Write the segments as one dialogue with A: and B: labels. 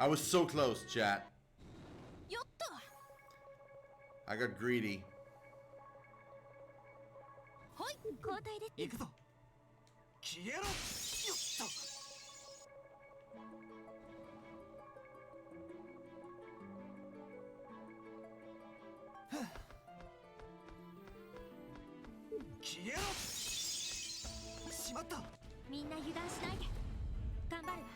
A: I was so close, chat. I got greedy.
B: 交代で
C: 行くぞ。消えろ。よっと。消えろ。しまった。
B: みんな油断しないで頑張るわ。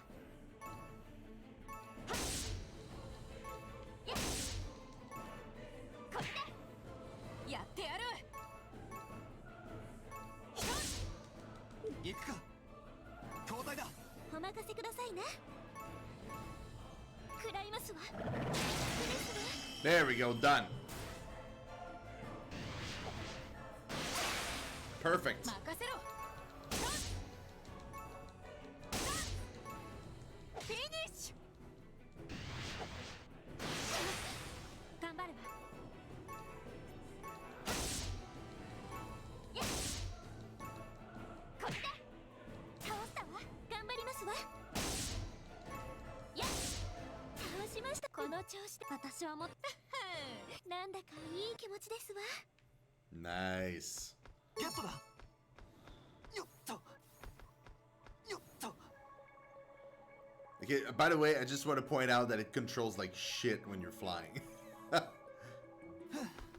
B: これでやってやる。
C: 行くか。交代だ。
B: お任せくださいね。食らいますわ。ですわ。
A: There we go, done. Perfect.
B: 任せろ。フィニッシュ。頑張るわ。これで倒したわ。頑張りますわ。倒しました。この調子で私はもっとなんだかいい気持ちですわ。
A: Nice.
C: ゲットだ。よっと。よっと。
A: Okay, by the way, I just want to point out that it controls like shit when you're flying.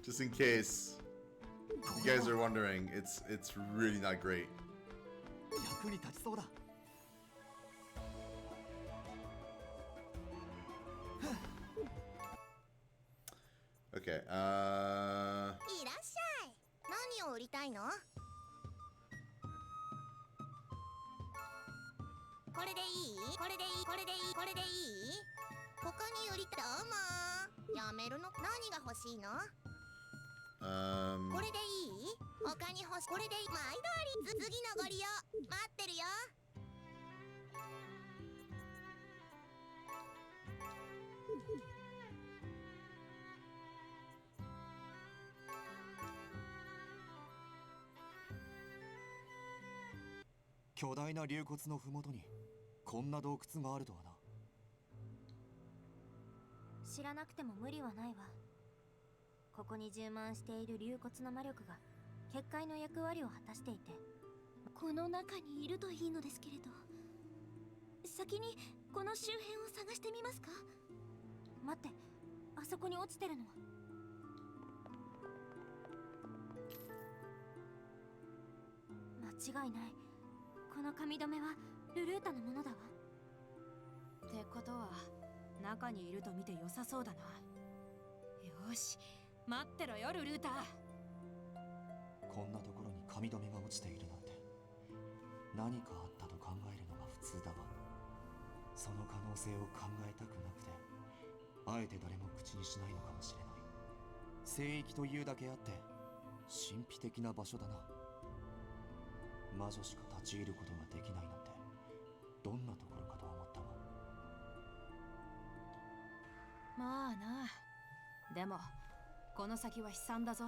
A: Just in case you guys are wondering, it's really not great.
C: 役に立ちそうだ。
A: Okay,
D: いらっしゃい。何を売りたいの？これでいい？これでいい？これでいい？これでいい？他に売りたい。どうも。やめるの？何が欲しいの？これでいい？他に欲しい。これでいい？毎度あり。次のご利用待ってるよ。
C: 巨大な竜骨のふもとにこんな洞窟があるとはな。
B: 知らなくても無理はないわ。ここに充満している竜骨の魔力が結界の役割を果たしていて、この中にいるといいのですけれど。先にこの周辺を探してみますか？待って、あそこに落ちてるのは。間違いない。この髪留めはルルータのものだわ。ってことは中にいると見て良さそうだな。よし、待ってろよルルータ。
C: こんなところに髪留めが落ちているなんて何かあったと考えるのが普通だが、その可能性を考えたくなくてあえて誰も口にしないのかもしれない。聖域というだけあって神秘的な場所だな。魔女しか立ち入ることができないなんてどんなところかと思ったわ。
B: まあな。でもこの先は悲惨だぞ。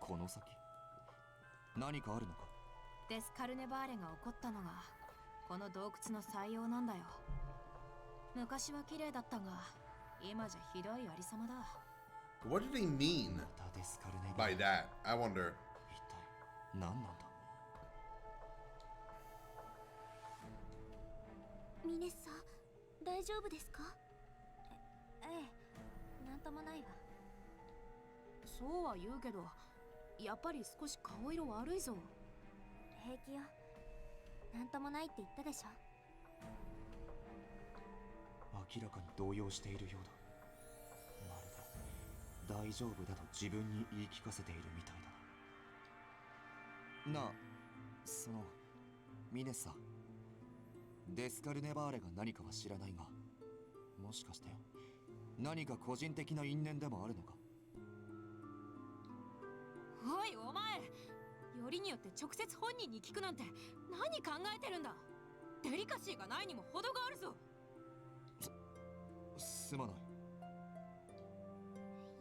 C: この先何かあるのか？
B: デスカルネバーレが起こったのがこの洞窟の採用なんだよ。昔は綺麗だったが今じゃひどいありさまだ。
A: what do they mean
C: またデスカルネバー
A: by
C: レ。
A: that? I wonder.
C: 一体何なんだ？
B: ミネッサ、大丈夫ですか？ええ、なんともないわ。そうは言うけどやっぱり少し顔色悪いぞ。平気よ。なんともないって言ったでしょ。
C: 明らかに動揺しているようだ。まるで大丈夫だと自分に言い聞かせているみたいだな。なあ、そのミネッサ、デスカルネバーレが何かは知らないが、もしかして何か個人的な因縁でもあるのか？
B: おいお前、よりによって直接本人に聞くなんて何考えてるんだ。デリカシーがないにも程があるぞ。
C: すまない。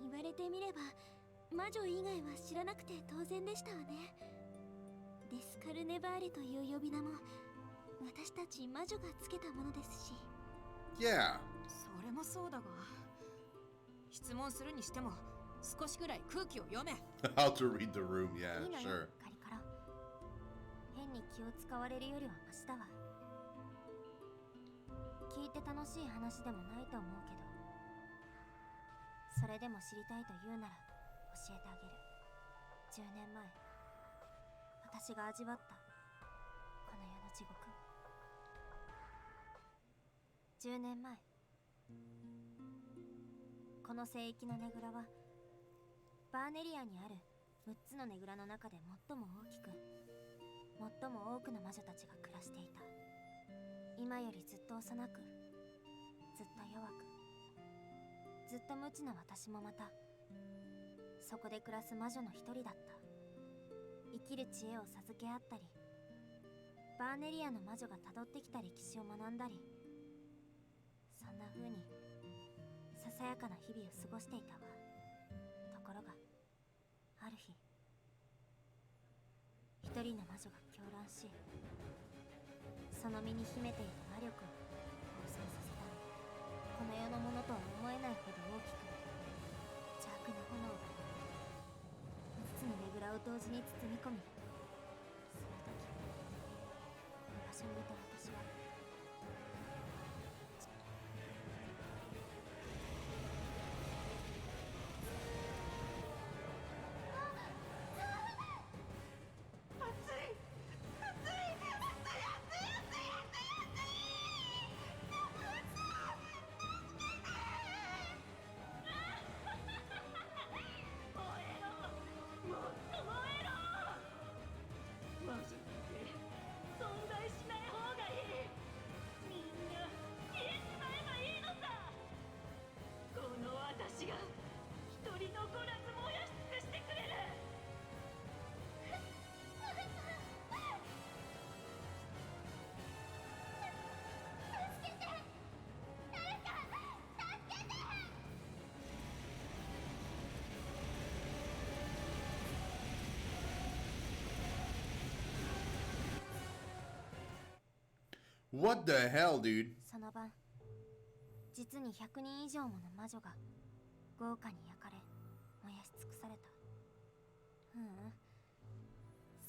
B: 言われてみれば魔女以外は知らなくて当然でしたわね。デスカルネバーレという呼び名も私たち魔女がつけたものですし。
A: Yeah.
E: それもそうだが、質問するにしても少しくらい空気を読め。
A: How to read the room, yeah,
B: いいのよ
A: sure.
B: カリカロ。変に気を使われるよりはマシだわ。聞いて楽しい話でもないと思うけど、それでも知りたいと言うなら教えてあげる。10年前私が味わったこの世の地獄。10年前、この聖域のねぐらはバーネリアにある6つのねぐらの中で最も大きく、最も多くの魔女たちが暮らしていた。今よりずっと幼く、ずっと弱く、ずっと無知な私もまたそこで暮らす魔女の一人だった。生きる知恵を授け合ったり、バーネリアの魔女がたどってきた歴史を学んだり、そんな風にささやかな日々を過ごしていたわ。ところがある日、一人の魔女が狂乱し、その身に秘めていた魔力を暴走させた。この世のものとは思えないほど大きく邪悪な炎が5つのねぐらを同時に包み込み、その時この場所にいた私は
A: What the hell, dude?
B: その晩、実に100人以上もの魔女が豪華に焼かれ燃やし尽くされた。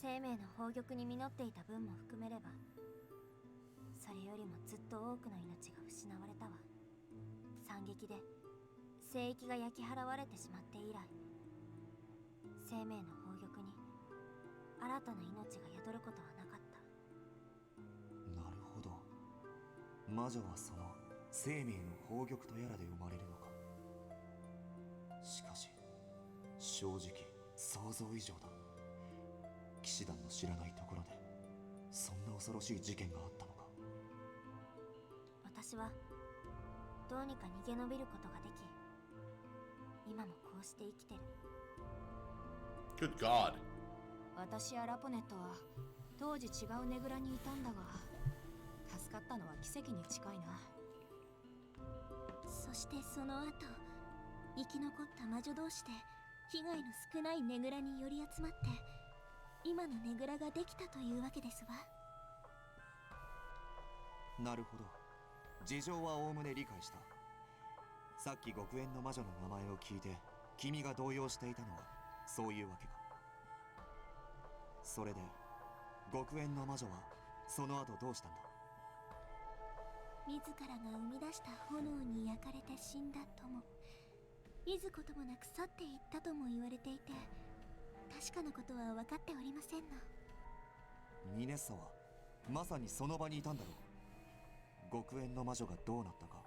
B: 生命の宝玉に実っていた分も含めれば、それよりもずっと多くの命が失われたわ。惨劇で聖域が焼き払われてしまって以来、生命の宝玉に新たな命が宿ることはなかった。
C: なるほど。魔女はその生命の宝玉とやらで生まれるのか。しかし正直想像以上だ。騎士団の知らないところでそんな恐ろしい事件があったのか。
B: 私はどうにか逃げ延びることができ、今もこうして生きてる。
A: Good God.
E: 私やラポネットは当時違うねぐらにいたんだが、助かったのは奇跡に近いな。
B: そしてその後、生き残った魔女同士で被害の少ないねぐらに寄り集まって今のねぐらができたというわけですわ。
C: なるほど。事情はおおむね理解した。さっき極縁の魔女の名前を聞いて君が動揺していたのはそういうわけか。それで極縁の魔女はその後どうしたんだ。
B: 自らが生み出した炎に焼かれて死んだとも、いずこともなく去っていったとも言われていて、確かなことは分かっておりませんの。
C: ミネッサはまさにその場にいたんだろう。極縁の魔女がどうなったか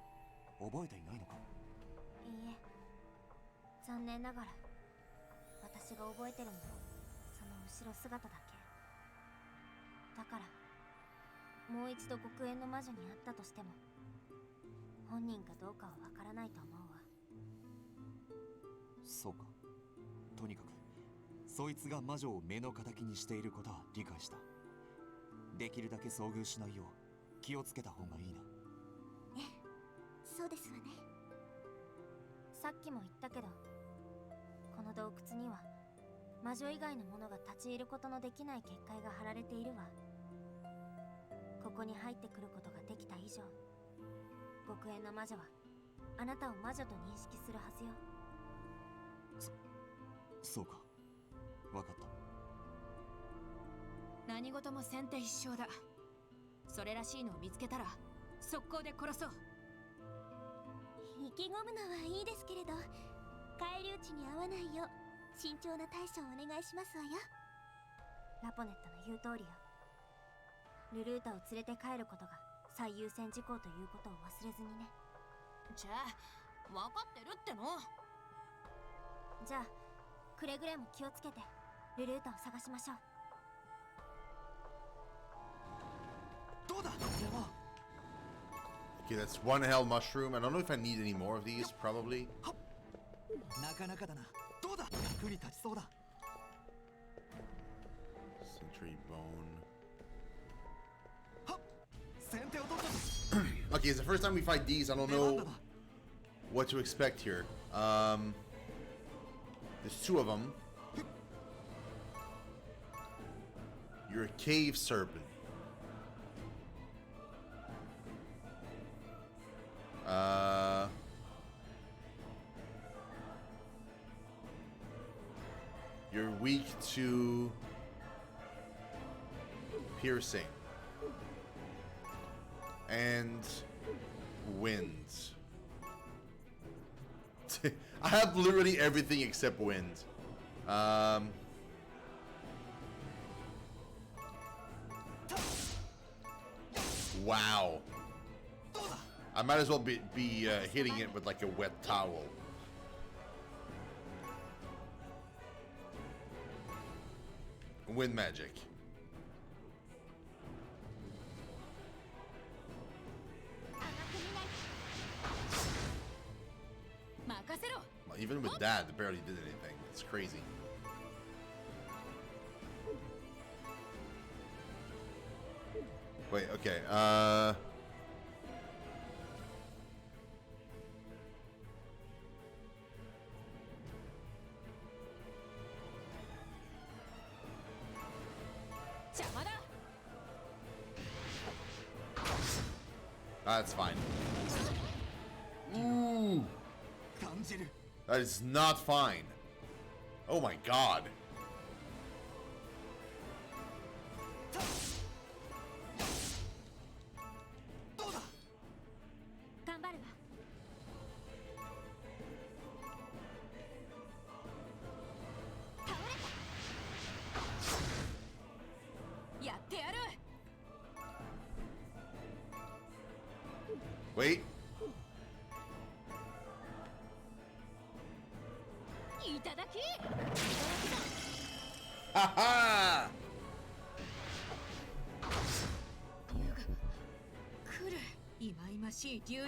C: 覚えていないのか。
B: いいえ、残念ながら私が覚えてるのはその後ろ姿だけ。だからもう一度極縁の魔女に会ったとしても本人かどうかはわからないと思うわ。
C: そうか。とにかくそいつが魔女を目の敵にしていることは理解した。できるだけ遭遇しないよう気をつけた方がいいな。
B: ええ、そうですわね。さっきも言ったけど、この洞窟には魔女以外の者が立ち入ることのできない結界が張られているわ。ここに入ってくることができた以上、極縁の魔女はあなたを魔女と認識するはずよ。
C: そうか、わかった。
E: 何事も先手必勝だ。それらしいのを見つけたら速攻で殺そう。
B: 意気込むのはいいですけれど、返り討ちに合わないよう慎重な対処をお願いしますわよ。ラポネットの言う通りよ。ルルータを連れて帰ることが最優先事項ということを忘れずにね。
E: じゃあ分かってるっての。
B: じゃあくれぐれも気をつけてルルータを探しましょう。
C: どうだこれは。
A: Okay, that's one hell mushroom. I don't know if I need any more of these, probably.
C: なかなかだな。どうだ役に立ちそうだ。
A: Sentry bone.
C: 先手を取ったぞ。
A: Okay, it's the first time we fight these. I don't know what to expect here. There's two of them. You're a cave serpent. You're weak to piercing and wind. I have literally everything except wind. Wow. I might as well be hitting it with like a wet towel. Wind magic. Well, even with that, it barely did anything. It's crazy. Wait, okay, that's fine. Ooh. That is not fine. Oh my god. Wait. Haha!
E: 来る忌々しい竜よ。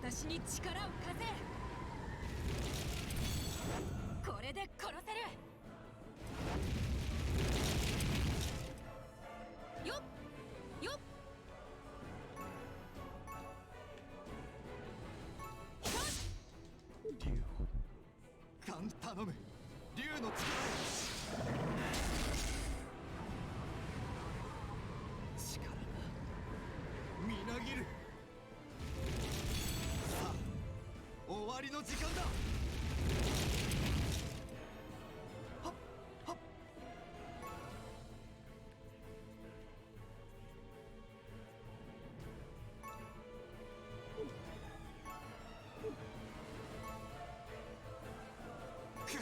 E: 私に力を貸せ。これで殺せる。よっよっ。
C: 竜を頼む。竜の力がみなぎる。さあ終わりの時間だ。はっはっ。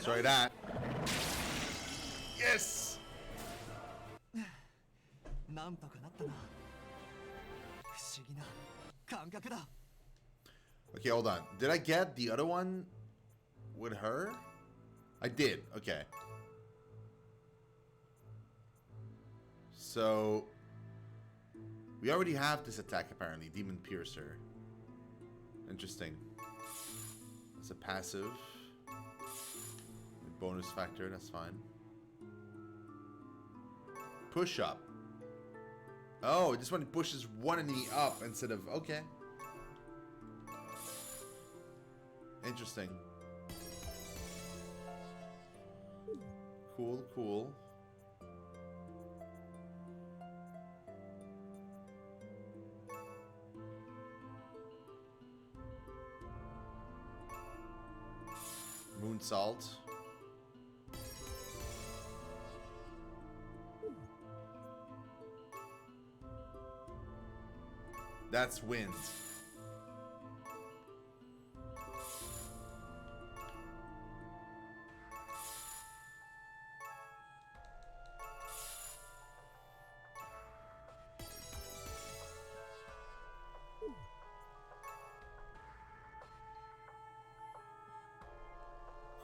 A: Sorry that. Yes!
C: なんとかなったな。不思議な感覚だ。
A: Okay, hold on. Did I get the other one with her? I did. Okay. So we already have this attack apparently, Demon Piercer. Interesting. It's a passive. Bonus factor, that's fine. Push up. Oh, this one pushes one enemy up instead of... Okay. Interesting. Cool, cool. Moon salt. That's wind.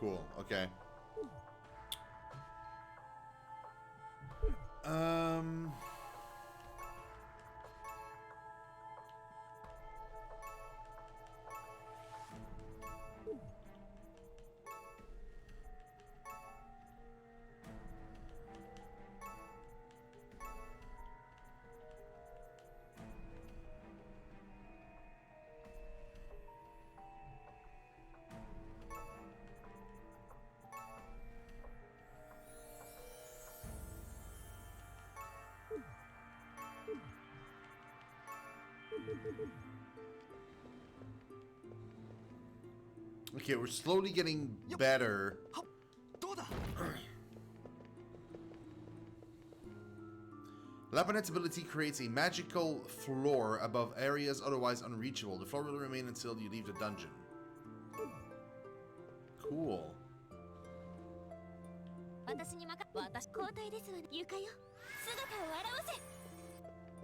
A: Cool. Okay. Okay, we're slowly getting better. Laponet's ability creates a magical floor above areas otherwise unreachable. The floor will remain until you leave the dungeon. Cool.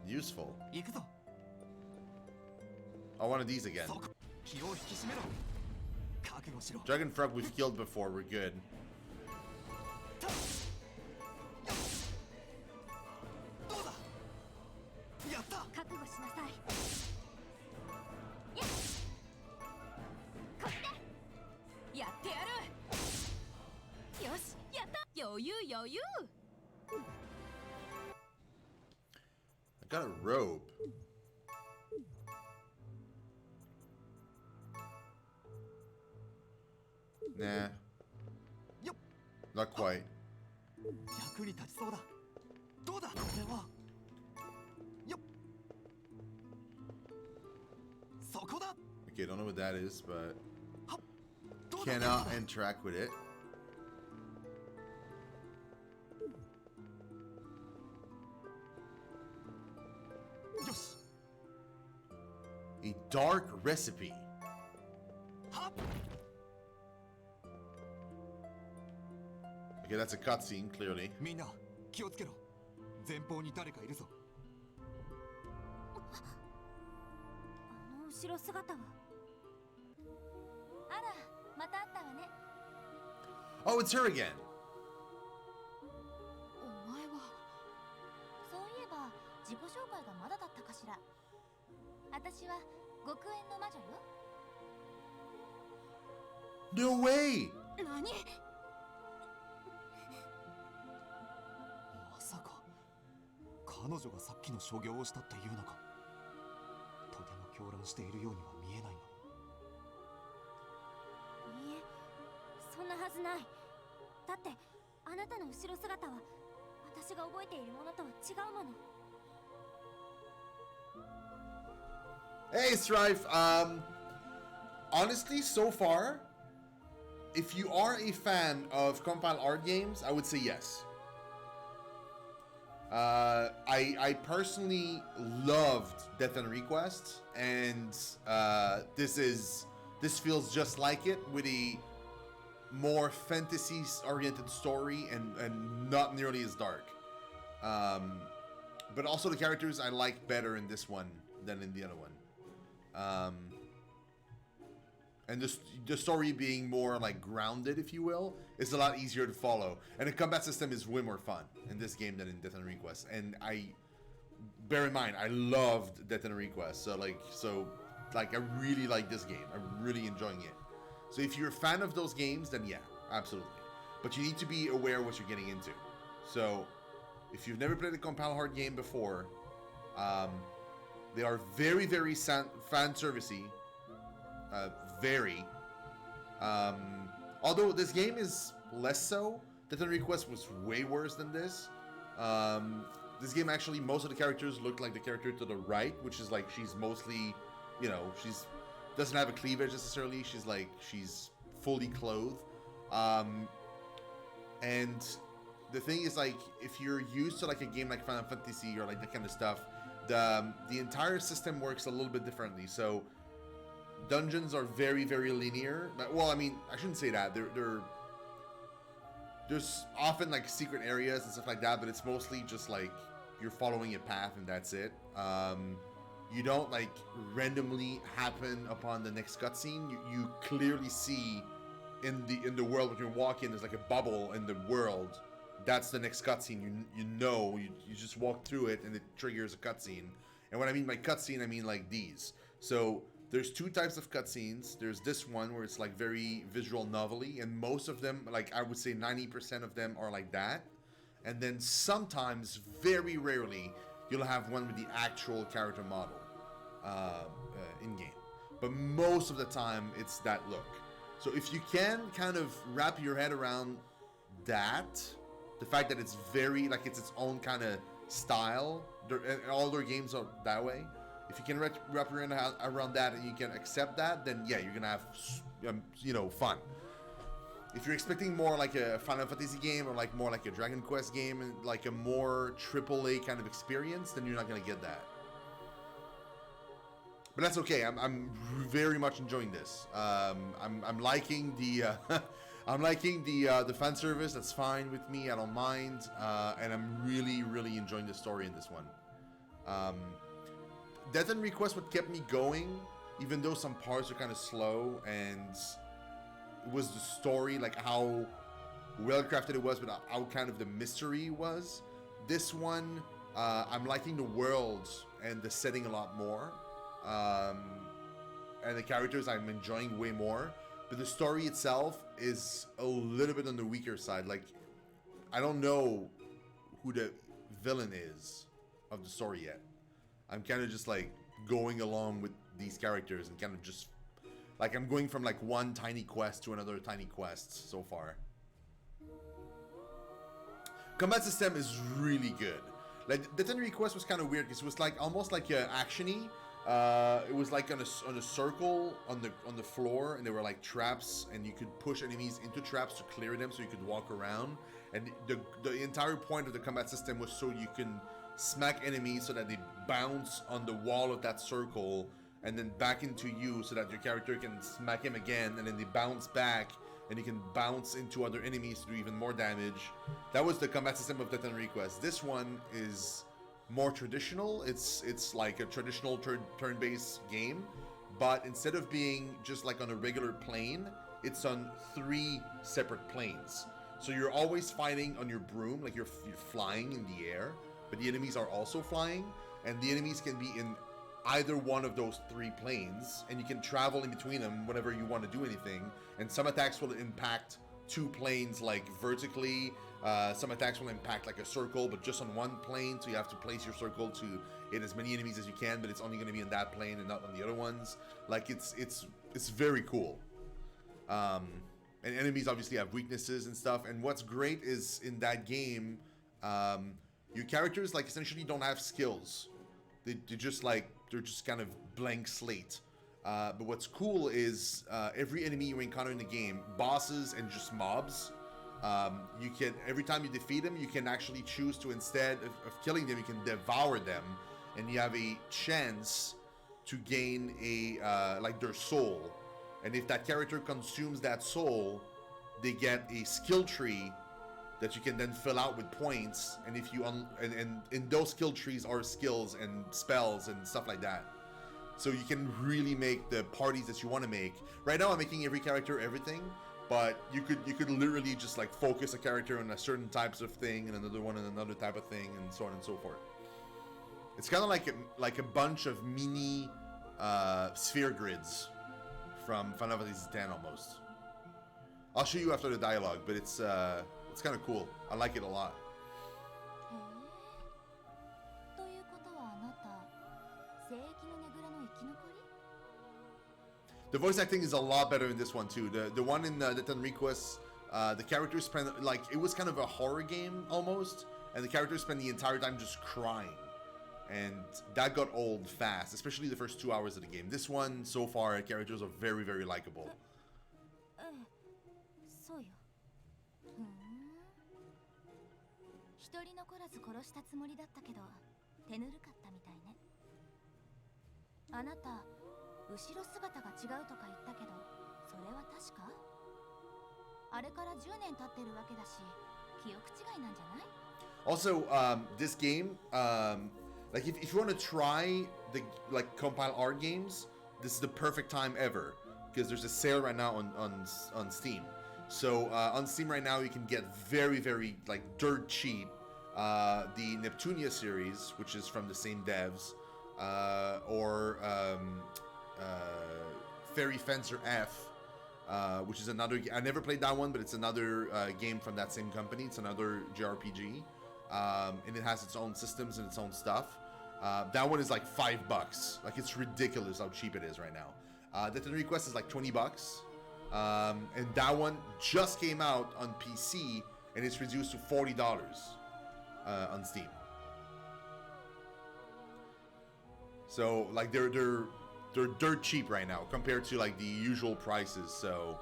A: Useful. Oh, one of these again. Dragon Frog we've killed before, we're good. I got a robe. Nah. Not quite. Okay, don't know what that is, but cannot interact with it. A dark recipe. Okay, that's a cutscene, clearly.
C: みんな気をつけろ。前方に誰かいるぞ。
B: 後ろ姿は。あら、また会ったわね。
A: Oh, it's her again.
B: お前は。そういえば自己紹介がまだだったかしら。私は極縁の魔女よ。
A: No way!
B: 何？
C: まさか彼女がさっきの所業をしたっていうのか。とても狂乱しているようには見えないが。
B: いいえ、そんなはずない。だってあなたの後ろ姿は私が覚えているものとは違うもの。
A: Hey, Strife. Honestly, so far, if you are a fan of compile art games, I would say yes. I personally loved Death and Request, and this feels just like it, with a more fantasy-oriented story and not nearly as dark. But also the characters I like better in this one than in the other one. And the story being more like grounded, if you will, is a lot easier to follow. And the combat system is way more fun in this game than in Death and Request. And bear in mind, I loved Death and Request. So I really like this game. I'm really enjoying it. So if you're a fan of those games, then yeah, absolutely. But you need to be aware of what you're getting into. So if you've never played a compile hard game before, they are very, very fan servicey. Very. Although this game is less so, Death and Request was way worse than this. This game actually, most of the characters look like the character to the right, which is like she's mostly, you know, she's doesn't have a cleavage necessarily. She's fully clothed. And the thing is, like, if you're used to like a game like Final Fantasy or like that kind of stuff, the entire system works a little bit differently. So dungeons are very, very linear. Well, I mean, I shouldn't say that. There's often like secret areas and stuff like that, but it's mostly just like you're following a path and that's it. You don't like randomly happen upon the next cutscene. You clearly see in the world when you're walking, there's like a bubble in the world. That's the next cutscene. You just walk through it and it triggers a cutscene. And when I mean by cutscene, I mean like these. So there's two types of cutscenes. There's this one where it's like very visual novelty, and most of them, like I would say 90% of them are like that. And then sometimes, very rarely, you'll have one with the actual character model in game. But most of the time, it's that look. So if you can kind of wrap your head around that, the fact that it's very, like it's its own kind of style, all their games are that way. If you can wrap your head around that and you can accept that, then yeah, you're gonna have, fun. If you're expecting more like a Final Fantasy game or like more like a Dragon Quest game and like a more AAA kind of experience, then you're not gonna get that. But that's okay. I'm very much enjoying this. I'm liking the I'm liking the fan service. That's fine with me. I don't mind, and I'm really enjoying the story in this one. Death and Request what kept me going, even though some parts are kind of slow, and it was the story, like how well crafted it was, but how kind of the mystery was. This one, I'm liking the world and the setting a lot more, and the characters I'm enjoying way more. But the story itself is a little bit on the weaker side. Like, I don't know who the villain is of the story yet. I'm kind of just like going along with these characters and kind of just like I'm going from like one tiny quest to another tiny quest so far. Combat system is really good. Like the 10 request was kind of weird because it was like almost like actiony. It was like on a circle on the floor, and there were like traps, and you could push enemies into traps to clear them so you could walk around. And the entire point of the combat system was so you can smack enemies so that they bounce on the wall of that circle and then back into you so that your character can smack him again, and then they bounce back and you can bounce into other enemies to do even more damage. That was the combat system of Death and Request. This one is more traditional. It's like a traditional turn-based game, but instead of being just like on a regular plane, it's on 3 separate planes. So you're always fighting on your broom, like you're flying in the air, but the enemies are also flying, and the enemies can be in either one of those 3 planes, and you can travel in between them whenever you want to do anything. And some attacks will impact 2 planes like vertically, some attacks will impact like a circle but just on one plane, so you have to place your circle to hit as many enemies as you can, but it's only going to be in that plane and not on the other ones. Like it's very cool. And enemies obviously have weaknesses and stuff, and what's great is in that game, your characters like essentially don't have skills. They're just kind of blank slate. But what's cool is every enemy you encounter in the game, bosses and just mobs, you can, every time you defeat them, you can actually choose to, instead of killing them, you can devour them, and you have a chance to gain a like their soul. And if that character consumes that soul, they get a skill tree that you can then fill out with points, and if you and in those skill trees are skills and spells and stuff like that. So you can really make the parties that you want to make. Right now I'm making every character everything, but you could literally just like focus a character on a certain types of thing and another one on another type of thing, and so on and so forth. It's kind of like a bunch of mini sphere grids from Final Fantasy X almost. I'll show you after the dialogue, but it's kind of cool. I like it a lot.
B: ということはあなた聖域のねぐらの生き残り？
A: The voice acting is a lot better in this one too. The one in the Ten Requests, the characters spend like it was kind of a horror game almost, and the characters spend the entire time just crying, and that got old fast, especially the first 2 hours of the game. This one so far, the characters are very, very likable.
B: そうよ。ふん。一人残らず殺したつもりだったけど、手ぬるかったみたいね。あなた、後ろ姿が違うとか言ったけど、それは確か？あれから10年経ってるわけだし、記憶違いなんじゃない？
A: Also, this game, like if you want to try the like compile art games, this is the perfect time ever because there's a sale right now on Steam. So on Steam right now, you can get very, very like dirt cheap the Neptunia series, which is from the same devs, or Fairy Fencer F, which is another. I never played that one, but it's another game from that same company. It's another JRPG, and it has its own systems and its own stuff. That one is like $5. Like it's ridiculous how cheap it is right now. The Ten Request is like $20. And that one just came out on PC and it's reduced to $40 on Steam. So like they're dirt cheap right now compared to like the usual prices. So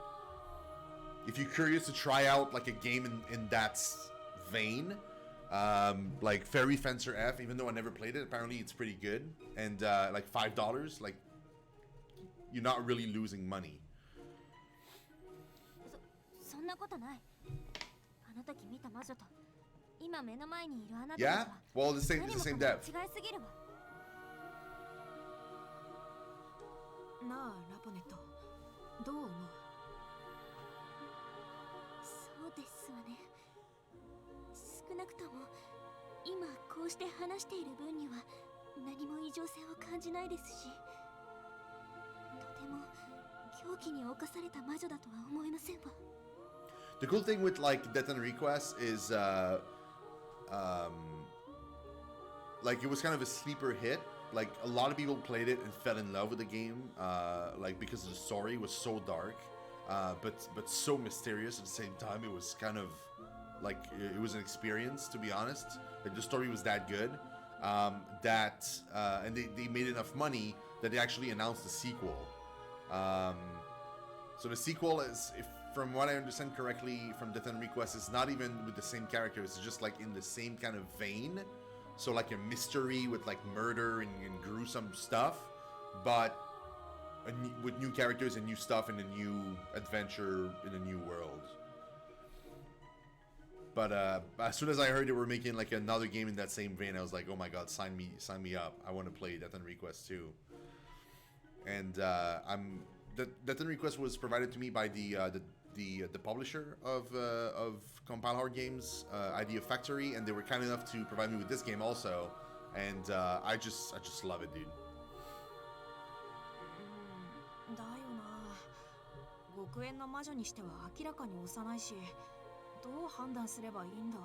A: if you're curious to try out like a game in that vein, like Fairy Fencer F, even though I never played it, apparently it's pretty good. And like $5, like you're not really losing money.
B: そんなことない。あの時見た魔女と今目の前にいるあなたたち
A: Yeah?
B: は
A: Well, it's the
B: 何
A: same
B: も
A: dev.
B: 違いすぎるわ。
E: なあラポネット、どう思う？
B: そうですわね。少なくとも今こうして話している分には何も異常性を感じないですし、とても狂気に侵された魔女だとは思えませんわ。
A: The cool thing with like Death and Request is like it was kind of a sleeper hit. Like a lot of people played it and fell in love with the game, like because the story was so dark, but so mysterious at the same time. It was kind of like it was an experience, to be honest. Like the story was that good, and they made enough money that they actually announced the sequel. So the sequel is, if from what I understand correctly from Death and Request, is not even with the same characters. It's just like in the same kind of vein. So like a mystery with like murder and gruesome stuff, but with new characters and new stuff and a new adventure in a new world. But as soon as I heard they were making like another game in that same vein, I was like, oh my god, sign me up. I want to play Death and Request too. And Death and Request was provided to me by the publisher of Compile Hard Games, Idea Factory, and they were kind enough to provide me with this game also, and I just love it, dude.
E: だよな。極縁の魔女にしては明らかに幼いし、どう判断すればいいんだ？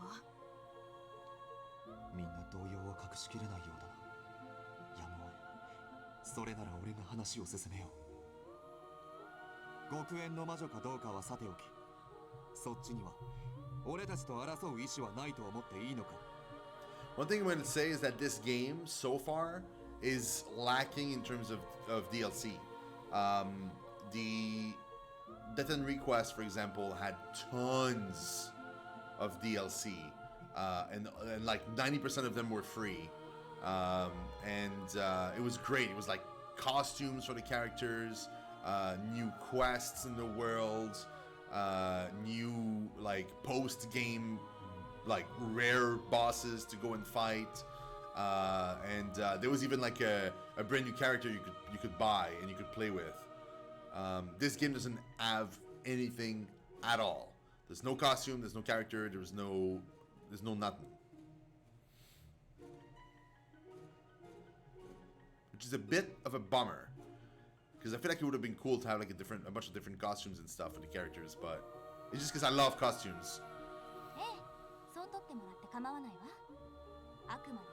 C: みんな動揺を隠しきれないようだな。やむをえ。それなら俺が話を進めよう。極縁の魔女かどうかはさておき、そっちには俺たちと争う意志はないと思っていいのか？
A: One thing I'm going to say is that this game so far is lacking in terms of DLC. The Death and Request, for example, had tons of DLC, and like 90% of them were free, and it was great. It was like costumes for the characters, new quests in the world, new like post-game like rare bosses to go and fight, and there was even like a brand new character you could buy and you could play with. This game doesn't have anything at all. There's no costume, there's no character, there's no nothing. Which is a bit of a bummer, because I feel like it would have been cool to have like a bunch of different costumes and stuff for the characters, but it's just because I love costumes.
B: ええ、そう取ってもらって構わないわ。あくまで